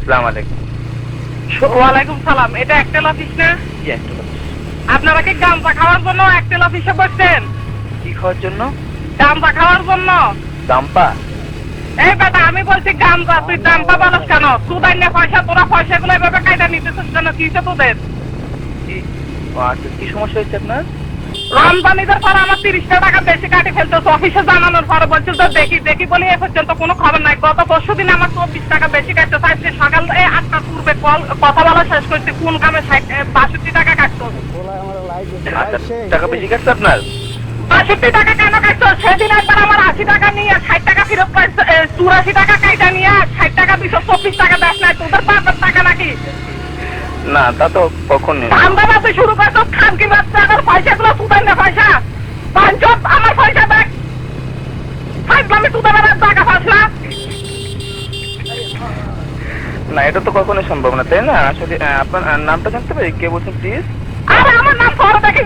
আসসালামু আলাইকুম। ওয়ালাইকুম সালাম। এটা একটেল অফিস না? জি একটেল অফিস। আপনারা কি গাঁজা খাওয়ার জন্য একটেল অফিসে বসছেন? কি খাওয়ার জন্য? গাঁজা খাওয়ার জন্য। দাম্পা? এই বেটা, আমি বলছি গাঁজা, তুই দাম্পা বলস কেন? সুদাই না পয়সা, তোরা পয়সাগুলো এভাবে কায়দা নিতেছিস কেন? কিসে তোদের? ও আচ্ছা, কি সমস্যা হয়েছে আপনার? রমজানিদের পর আমার 30টা টাকা বেশি কাটে ফেলতেছে। অফিসে জানানোর পরে বলছিল তো দেখি বলে এ পর্যন্ত কোনো খবর নাই। গত পরশু দিন আমার 24 টাকা বেশি কাটতে চাইছে। সকাল 8টার পূর্বে কথা বলা শেষ করছি, কোন কামে 62 টাকা কাটতো। আচ্ছা, টাকা বেশি কাটছে আপনার? 62 টাকা কেন কাটতো? সেদিন একবার আমার 80 টাকা নিয়ে 60 টাকা ফেরত পাইছে, 84 টাকা কাইটা নিয়ে 60 টাকা 224 টাকা দেশ নাই। তোদের বাপের টাকা নাকি? না, তা তো কখনই। ধান্দা বাজে শুরু করছো, খানকি বাচ্চা। আমার পয়সাগুলো সুদাই না পয়সা। পাঁচজন আমার পয়সা দেখ। আমি সুদে বেড়ার টাকা পাস না। না, এটা তো কখনোই সম্ভব না, তাই না? আসলে আপনার নামটা জানতে পারি? কে বলছেন প্লিজ? আরে আমার নাম পরে দেখে